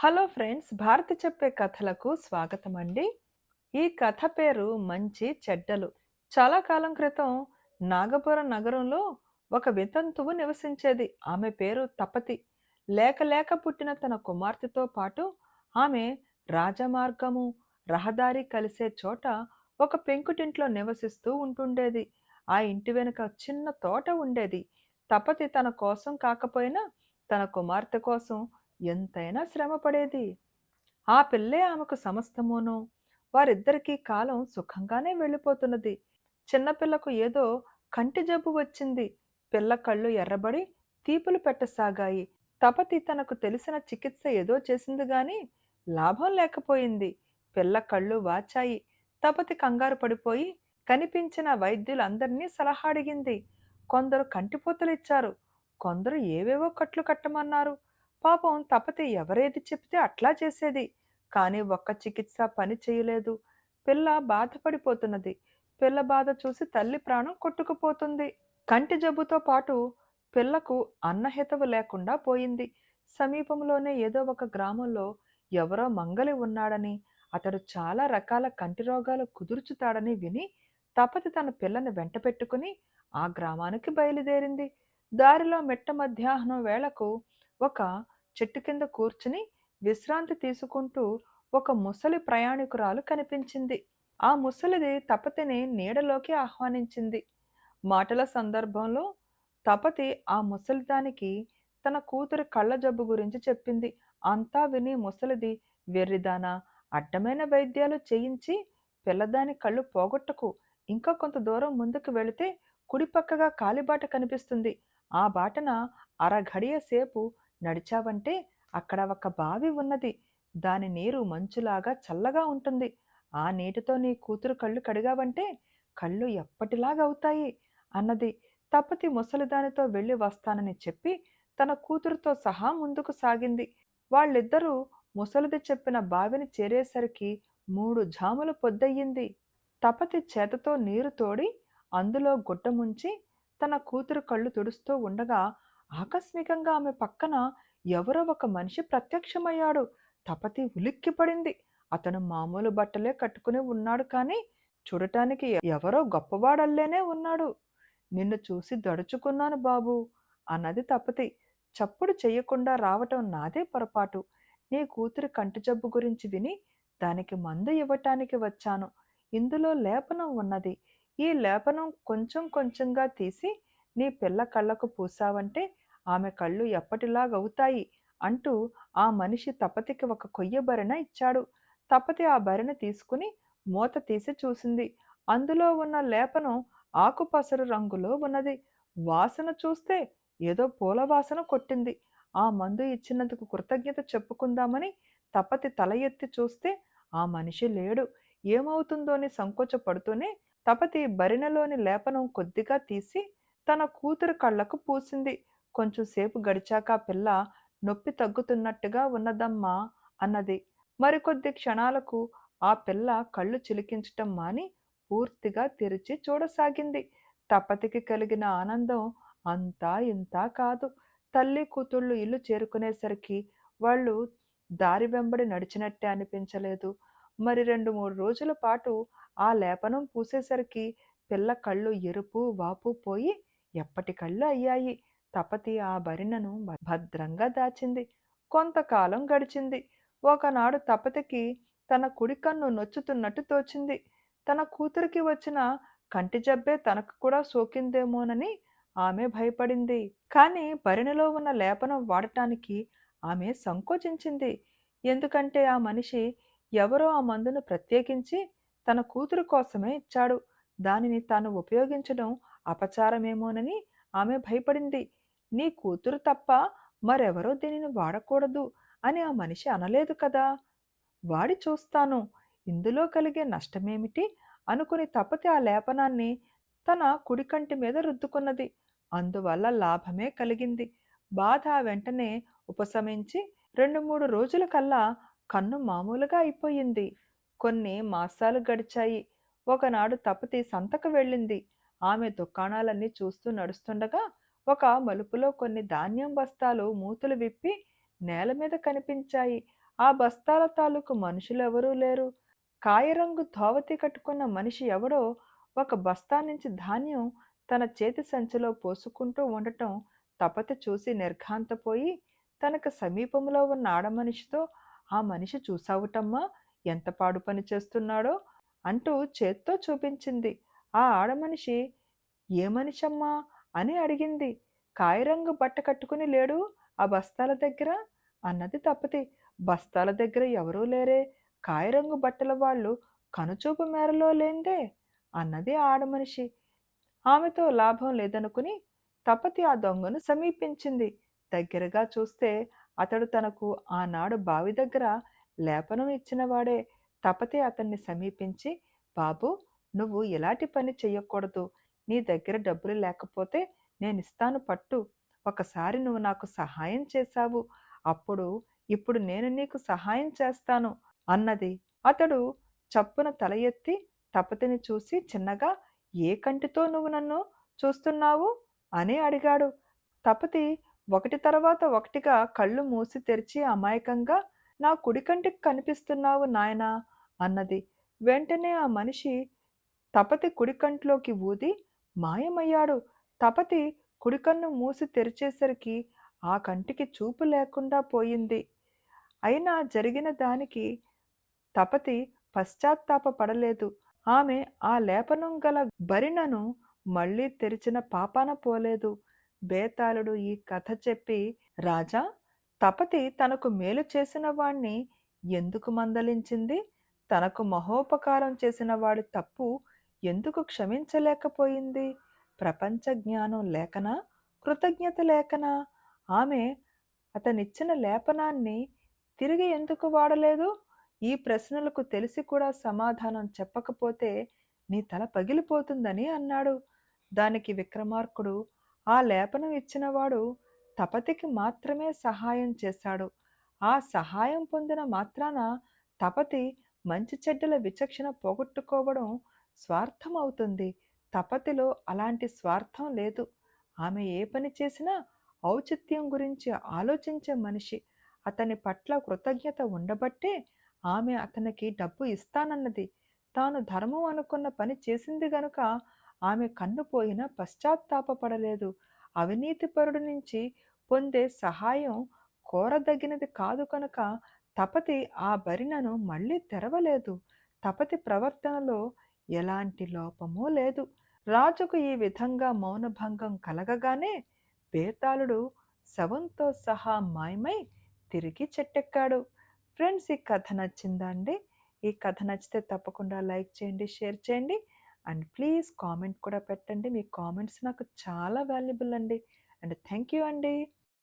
Hello friends, Bharati చెప్పే కథలకు స్వాగతం అండి. ఈ కథ పేరు మంచి చెడ్డలు. చాలా కాలం క్రితం నాగపురం నగరంలో ఒక వితంతువు నివసించేది. ఆమె పేరు తపతి. లేక లేక పుట్టిన తన కుమార్తెతో పాటు ఆమె రాజమార్గము, రహదారి కలిసే చోట ఒక పెంకుటింట్లో నివసిస్తూ ఉంటుండేది. ఆ ఇంటి వెనుక చిన్న తోట ఉండేది. తపతి తన కోసం కాకపోయినా తన కుమార్తె కోసం ఎంతైనా శ్రమపడేది. ఆ పిల్లే ఆమెకు సమస్తమును. వారిద్దరికీ కాలం సుఖంగానే వెళ్ళిపోతున్నది. చిన్నపిల్లకు ఏదో కంటి జబ్బు వచ్చింది. పిల్ల కళ్ళు ఎర్రబడి తీపులు పెట్టసాగాయి. తపతి తనకు తెలిసిన చికిత్స ఏదో చేసింది గాని లాభం లేకపోయింది. పిల్ల కళ్ళు వాచాయి. తపతి కంగారు పడిపోయి కనిపించిన వైద్యులందరినీ సలహా అడిగింది. కొందరు కంటిపూతలిచ్చారు. కొందరు ఏవేవో కట్లు కట్టమన్నారు. పాపం తపతి ఎవరేది చెప్తే అట్లా చేసేది. కానీ ఒక్క చికిత్స పని చేయలేదు. పిల్ల బాధపడిపోతున్నది. పిల్ల బాధ చూసి తల్లి ప్రాణం కొట్టుకుపోతుంది. కంటి జబ్బుతో పాటు పిల్లకు అన్నహితవు లేకుండా పోయింది. సమీపంలోనే ఏదో ఒక గ్రామంలో ఎవరో మంగలి ఉన్నాడని, అతడు చాలా రకాల కంటి రోగాలు కుదుర్చుతాడని విని తపతి తన పిల్లని వెంటపెట్టుకుని ఆ గ్రామానికి బయలుదేరింది. దారిలో మిట్ట మధ్యాహ్నం వేళకు ఒక చెట్టు కింద కూర్చుని విశ్రాంతి తీసుకుంటూ ఒక ముసలి ప్రయాణికురాలు కనిపించింది. ఆ ముసలిది తపతిని నీడలోకి ఆహ్వానించింది. మాటల సందర్భంలో తపతి ఆ ముసలిదానికి తన కూతురి కళ్ళ జబ్బు గురించి చెప్పింది. అంతా విని ముసలిది, వెర్రిదానా, అడ్డమైన వైద్యాలు చేయించి పిల్లదాని కళ్ళు పోగొట్టకు. ఇంకా కొంత దూరం ముందుకు వెళితే కుడి పక్కగా కాలిబాట కనిపిస్తుంది. ఆ బాటన అరఘడియ సేపు నడిచావంటే అక్కడ ఒక బావి ఉన్నది. దాని నీరు మంచులాగా చల్లగా ఉంటుంది. ఆ నీటితో నీ కూతురు కళ్ళు కడిగావంటే కళ్ళు ఎప్పటిలాగవుతాయి అన్నది. తపతి ముసలిదానితో వెళ్ళి వస్తానని చెప్పి తన కూతురుతో సహా ముందుకు సాగింది. వాళ్ళిద్దరూ ముసలిది చెప్పిన బావిని చేరేసరికి 3 జాముల పొద్దయ్యింది. తపతి చేతతో నీరు తోడి అందులో గుడ్డ ముంచి తన కూతురు కళ్ళు తుడుస్తూ ఉండగా ఆకస్మికంగా ఆమె పక్కన ఎవరో ఒక మనిషి ప్రత్యక్షమయ్యాడు. తపతి ఉలిక్కిపడింది. అతను మామూలు బట్టలే కట్టుకుని ఉన్నాడు కానీ చూడటానికి ఎవరో గొప్పవాడల్లేనే ఉన్నాడు. నిన్ను చూసి దడుచుకున్నాను బాబూ అన్నది తపతి. చప్పుడు చెయ్యకుండా రావటం నాదే పొరపాటు. నీ కూతురి కంటి జబ్బు గురించి విని దానికి మందు ఇవ్వటానికి వచ్చాను. ఇందులో లేపనం ఉన్నది. ఈ లేపనం కొంచెం కొంచెంగా తీసి నీ పిల్ల కళ్ళకు పూసావంటే ఆమె కళ్ళు ఎప్పటిలాగవుతాయి అంటూ ఆ మనిషి తపతికి ఒక కొయ్య భరిణ ఇచ్చాడు. తపతి ఆ భరిణ తీసుకుని మూత తీసి చూసింది. అందులో ఉన్న లేపనం ఆకుపసరు రంగులో ఉన్నది. వాసన చూస్తే ఏదో పూల వాసన కొట్టింది. ఆ మందు ఇచ్చినందుకు కృతజ్ఞత చెప్పుకుందామని తపతి తల ఎత్తి చూస్తే ఆ మనిషి లేడు. ఏమవుతుందోని సంకోచపడుతూనే తపతి భరిణలోని లేపనం కొద్దిగా తీసి తన కూతురు కళ్ళకు పూసింది. కొంచెం సేపు గడిచాక ఆ పిల్ల నొప్పి తగ్గుతున్నట్టుగా ఉన్నదమ్మా అన్నది. మరికొద్ది క్షణాలకు ఆ పిల్ల కళ్ళు చిలికించటం మాని పూర్తిగా తెరిచి చూడసాగింది. తపతికి కలిగిన ఆనందం అంతా ఇంతా కాదు. తల్లి కూతుళ్ళు ఇల్లు చేరుకునేసరికి వాళ్ళు దారి వెంబడి నడిచినట్టే అనిపించలేదు. మరి 2, 3 రోజుల పాటు ఆ లేపనం పూసేసరికి పిల్ల కళ్ళు ఎరుపు వాపు పోయి ఎప్పటి కళ్ళు అయ్యాయి. తపతి ఆ భరిణను భద్రంగా దాచింది. కొంతకాలం గడిచింది. ఒకనాడు తపతికి తన కుడి కన్ను నొచ్చుతున్నట్టు తోచింది. తన కూతురికి వచ్చిన కంటి జబ్బే తనకు కూడా సోకిందేమోనని ఆమె భయపడింది. కానీ భరిణెలో ఉన్న లేపనం వాడటానికి ఆమె సంకోచించింది. ఎందుకంటే ఆ మనిషి ఎవరో ఆ మందును ప్రత్యేకించి తన కూతురు కోసమే ఇచ్చాడు. దానిని తాను ఉపయోగించడం అపచారమేమోనని ఆమె భయపడింది. నీ కూతురు తప్ప మరెవరో దీనిని వాడకూడదు అని ఆ మనిషి అనలేదు కదా! వాడి చూస్తాను. ఇందులో కలిగే నష్టమేమిటి? అనుకుని తపతి ఆ లేపనాన్ని తన కుడికంటి మీద రుద్దుకున్నది. అందువల్ల లాభమే కలిగింది. బాధ వెంటనే ఉపశమించి 2, 3 రోజులకల్లా కన్ను మామూలుగా అయిపోయింది. కొన్ని మాసాలు గడిచాయి. ఒకనాడు తపతి సంతకు వెళ్ళింది. ఆమె దుకాణాలన్నీ చూస్తూ నడుస్తుండగా ఒక మలుపులో కొన్ని ధాన్యం బస్తాలు మూతులు విప్పి నేల మీద కనిపించాయి. ఆ బస్తాల తాలూకు మనుషులెవరూ లేరు. కాయరంగు ధోవతి కట్టుకున్న మనిషి ఎవడో ఒక బస్తా నుంచి ధాన్యం తన చేతి సంచిలో పోసుకుంటూ ఉండటం తపతి చూసి నిర్ఘాంతపోయి తనకు సమీపంలో ఉన్న ఆడమనిషితో, "ఆ మనిషి చూసావుటమ్మా, ఎంత పాడు పని చేస్తున్నాడో" అంటూ చేత్తో చూపించింది. ఆ ఆడమనిషి, "ఏ మనిషమ్మా" అని అడిగింది. "కాయరంగు బట్ట కట్టుకుని లేడు ఆ బస్తాల దగ్గర" అన్నది తపతి. "బస్తాల దగ్గర ఎవరూ లేరే, కాయరంగు బట్టల వాళ్ళు కనుచూపు మేరలో లేందే" అన్నది ఆ ఆడమనిషి. ఆమెతో లాభం లేదనుకుని తపతి ఆ దొంగను సమీపించింది. దగ్గరగా చూస్తే అతడు తనకు ఆనాడు బావి దగ్గర లేపనం ఇచ్చినవాడే. తపతి అతన్ని సమీపించి, "బాబూ, నువ్వు ఇలాంటి పని చెయ్యకూడదు. నీ దగ్గర డబ్బులు లేకపోతే నేనిస్తాను పట్టు. ఒకసారి నువ్వు నాకు సహాయం చేశావు. ఇప్పుడు నేను నీకు సహాయం చేస్తాను" అన్నది. అతడు చప్పున తల ఎత్తి తపతిని చూసి చిన్నగా, "ఏ కంటితో నువ్వు నన్ను చూస్తున్నావు" అని అడిగాడు. తపతి ఒకటి తర్వాత ఒకటిగా కళ్ళు మూసి తెరిచి అమాయకంగా, "నా కుడి కంటికి కనిపిస్తున్నావు నాయనా" అన్నది. వెంటనే ఆ మనిషి తపతి కుడి కంట్లోకి ఊది మాయమయ్యాడు. తపతి కుడికన్ను మూసి తెరిచేసరికి ఆ కంటికి చూపు లేకుండా పోయింది. అయినా జరిగిన దానికి తపతి పశ్చాత్తాపపడలేదు. ఆమె ఆ లేపనం గల భరిణెను మళ్ళీ తెరిచిన పాపాన పోలేదు. బేతాళుడు ఈ కథ చెప్పి, "రాజా, తపతి తనకు మేలు చేసిన వాణ్ణి ఎందుకు మందలించింది? తనకు మహోపకారం చేసిన వాడి తప్పు ఎందుకు క్షమించలేకపోయింది? ప్రపంచ జ్ఞానం లేకనా? కృతజ్ఞత లేకనా? ఆమె అతనిచ్చిన లేపనాన్ని తిరిగి ఎందుకు వాడలేదు? ఈ ప్రశ్నలకు తెలిసి కూడా సమాధానం చెప్పకపోతే నీ తల పగిలిపోతుందని" అన్నాడు. దానికి విక్రమార్కుడు, "ఆ లేపనం ఇచ్చినవాడు తపతికి మాత్రమే సహాయం చేశాడు. ఆ సహాయం పొందిన మాత్రాన తపతి మంచి చెడ్డల విచక్షణ పోగొట్టుకోవడం స్వార్థం అవుతుంది. తపతిలో అలాంటి స్వార్థం లేదు. ఆమె ఏ పని చేసినా ఔచిత్యం గురించి ఆలోచించే మనిషి. అతని పట్ల కృతజ్ఞత ఉండబట్టే ఆమె అతనికి డబ్బు ఇస్తానన్నది. తాను ధర్మం అనుకున్న పని చేసింది గనుక ఆమె కన్ను పోయినా పశ్చాత్తాపపడలేదు. అవినీతిపరుడి నుంచి పొందే సహాయం కోరదగినది కాదు కనుక తపతి ఆ భరిణెను మళ్ళీ తెరవలేదు. తపతి ప్రవర్తనలో ఎలాంటి లోపమూ లేదు." రాజుకు ఈ విధంగా మౌనభంగం కలగగానే బేతాళుడు శవంతో సహా మాయమై తిరిగి చెట్టెక్కాడు. ఫ్రెండ్స్, ఈ కథ నచ్చిందా అండి? ఈ కథ నచ్చితే తప్పకుండా లైక్ చేయండి, షేర్ చేయండి. అండ్ ప్లీజ్ కామెంట్ కూడా పెట్టండి. మీ కామెంట్స్ నాకు చాలా వాల్యుబుల్ అండి. అండ్ థ్యాంక్ యూ అండి.